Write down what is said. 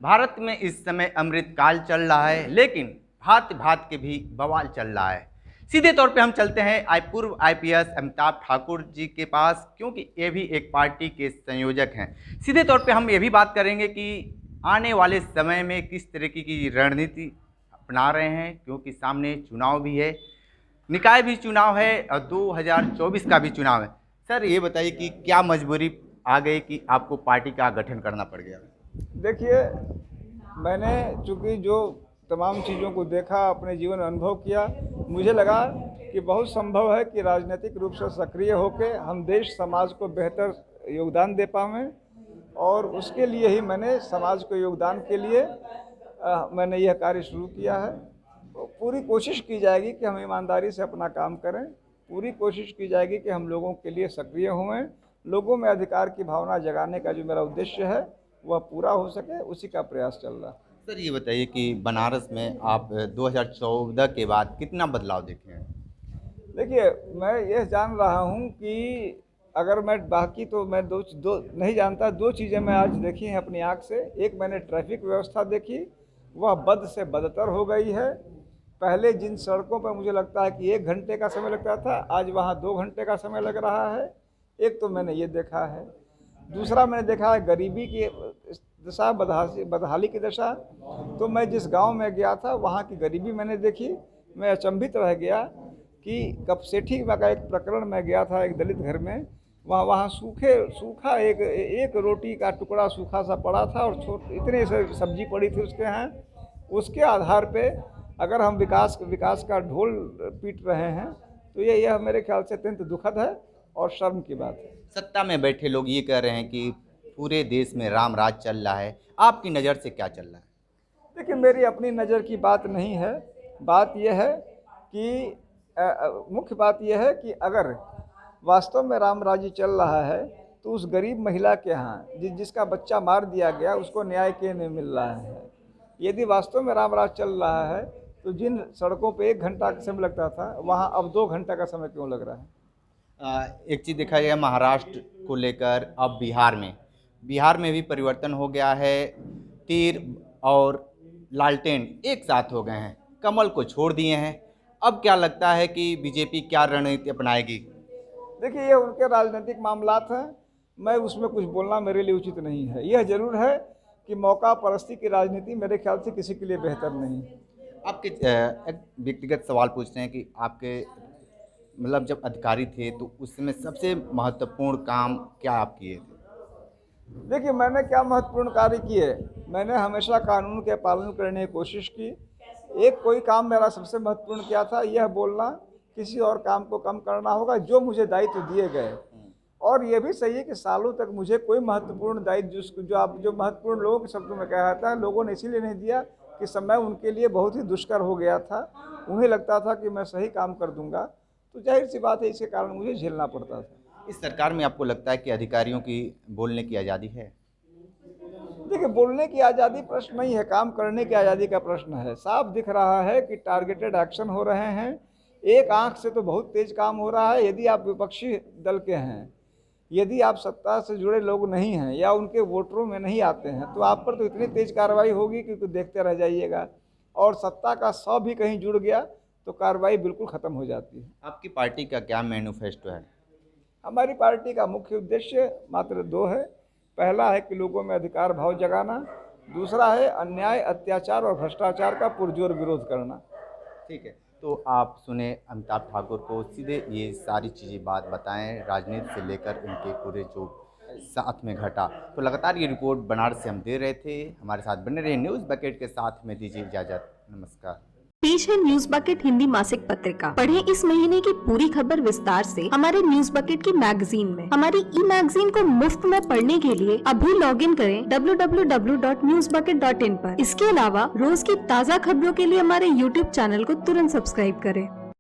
भारत में इस समय अमृतकाल चल रहा है, लेकिन भांति भांति के भी बवाल चल रहा है। सीधे तौर पे हम चलते हैं पूर्व आईपीएस अमिताभ ठाकुर जी के पास, क्योंकि ये भी एक पार्टी के संयोजक हैं। सीधे तौर पे हम ये भी बात करेंगे कि आने वाले समय में किस तरीके की रणनीति अपना रहे हैं, क्योंकि सामने चुनाव भी है, निकाय भी चुनाव है और 2024 का भी चुनाव है। सर ये बताइए कि क्या मजबूरी आ गई कि आपको पार्टी का गठन करना पड़ गया? देखिए, मैंने चूँकि जो तमाम चीज़ों को देखा, अपने जीवन में अनुभव किया, मुझे लगा कि बहुत संभव है कि राजनीतिक रूप से सक्रिय होकर हम देश समाज को बेहतर योगदान दे पाएँ, और उसके लिए ही मैंने समाज को योगदान के लिए मैंने यह कार्य शुरू किया है। तो पूरी कोशिश की जाएगी कि हम ईमानदारी से अपना काम करें, पूरी कोशिश की जाएगी कि हम लोगों के लिए सक्रिय हों, लोगों में अधिकार की भावना जगाने का जो मेरा उद्देश्य है वह पूरा हो सके, उसी का प्रयास चल रहा है। सर ये बताइए कि बनारस में आप 2014 के बाद कितना बदलाव देखे हैं? देखिए, मैं यह जान रहा हूँ कि अगर मैं बाकी तो मैं दो नहीं जानता, दो चीज़ें मैं आज देखी हैं अपनी आँख से। एक, मैंने ट्रैफिक व्यवस्था देखी, वह बद से बदतर हो गई है। पहले जिन सड़कों पर मुझे लगता है कि 1 घंटे का समय लगता था, आज वहाँ 2 घंटे का समय लग रहा है। एक तो मैंने ये देखा है। दूसरा मैंने देखा है गरीबी की दशा, बदहाली की दशा। तो मैं जिस गांव में गया था वहाँ की गरीबी मैंने देखी। मैं अचंभित रह गया कि कपसेठी का एक प्रकरण में गया था, एक दलित घर में, वहाँ सूखा एक रोटी का टुकड़ा सूखा सा पड़ा था और इतने से सब्जी पड़ी थी उसके यहाँ। उसके आधार पे अगर हम विकास का ढोल पीट रहे हैं तो यह मेरे ख्याल से अत्यंत दुखद है और शर्म की बात है। सत्ता में बैठे लोग ये कह रहे हैं कि पूरे देश में राम राज चल रहा है, आपकी नज़र से क्या चल रहा है? देखिए, मेरी अपनी नज़र की बात नहीं है। बात यह है कि मुख्य बात यह है कि अगर वास्तव में राम राज्य चल रहा है तो उस गरीब महिला के यहाँ जिसका बच्चा मार दिया गया उसको न्याय क्यों नहीं मिल रहा है? यदि वास्तव में राम राज चल रहा है तो जिन सड़कों पे 1 घंटा का समय लगता था वहाँ अब 2 घंटा का समय क्यों लग रहा है? एक चीज़ देखा जाए महाराष्ट्र को लेकर, अब बिहार में भी परिवर्तन हो गया है। तीर और लालटेन एक साथ हो गए हैं, कमल को छोड़ दिए हैं। अब क्या लगता है कि बीजेपी क्या रणनीति अपनाएगी? देखिए, ये उनके राजनीतिक मामलात हैं, मैं उसमें कुछ बोलना मेरे लिए उचित नहीं है। यह जरूर है कि मौका परस्ती की राजनीति मेरे ख्याल से किसी के लिए बेहतर नहीं। आपके एक व्यक्तिगत सवाल पूछते हैं कि आपके मतलब जब अधिकारी थे तो उस समय सबसे महत्वपूर्ण काम क्या आप किए थे? देखिए, मैंने क्या महत्वपूर्ण कार्य किए? मैंने हमेशा कानून के पालन करने की कोशिश की। कोई काम मेरा सबसे महत्वपूर्ण क्या था, यह बोलना किसी और काम को कम करना होगा जो मुझे दायित्व दिए गए। और यह भी सही है कि सालों तक मुझे कोई महत्वपूर्ण दायित्व जो महत्वपूर्ण लोगों के शब्दों में कहा जाता है, लोगों ने इसीलिए नहीं दिया कि समय उनके लिए बहुत ही दुष्कर हो गया था। उन्हें लगता था कि मैं सही काम कर दूंगा, तो जाहिर सी बात है इसके कारण मुझे झेलना पड़ता था। इस सरकार में आपको लगता है कि अधिकारियों की बोलने की आज़ादी है? देखिए, बोलने की आज़ादी प्रश्न नहीं है, काम करने की आज़ादी का प्रश्न है। साफ दिख रहा है कि टारगेटेड एक्शन हो रहे हैं। एक आंख से तो बहुत तेज काम हो रहा है। यदि आप विपक्षी दल के हैं, यदि आप सत्ता से जुड़े लोग नहीं हैं या उनके वोटरों में नहीं आते हैं, तो आप पर तो इतनी तेज कार्रवाई होगी कि देखते रह जाइएगा। और सत्ता का 100 भी कहीं जुड़ गया तो कार्रवाई बिल्कुल ख़त्म हो जाती है। आपकी पार्टी का क्या मैनिफेस्टो है? हमारी पार्टी का मुख्य उद्देश्य मात्र 2 है। पहला है कि लोगों में अधिकार भाव जगाना, दूसरा है अन्याय, अत्याचार और भ्रष्टाचार का पुरजोर विरोध करना। ठीक है, तो आप सुने अमिताभ ठाकुर को, सीधे ये सारी चीज़ें बात बताएं, राजनीति से लेकर उनके पूरे जो साथ में घटा। तो लगातार ये रिपोर्ट बनारस से हम दे रहे थे। हमारे साथ बने रहे न्यूज़ बकेट के साथ में, दीजिए इजाज़त, नमस्कार। पेश है न्यूज बकेट हिंदी मासिक पत्रिका। पढ़ें इस महीने की पूरी खबर विस्तार से हमारे न्यूज बकेट की मैगजीन में। हमारी ई मैगजीन को मुफ्त में पढ़ने के लिए अभी लॉगिन करें www.newsbucket.in पर। इसके अलावा रोज की ताज़ा खबरों के लिए हमारे YouTube चैनल को तुरंत सब्सक्राइब करें।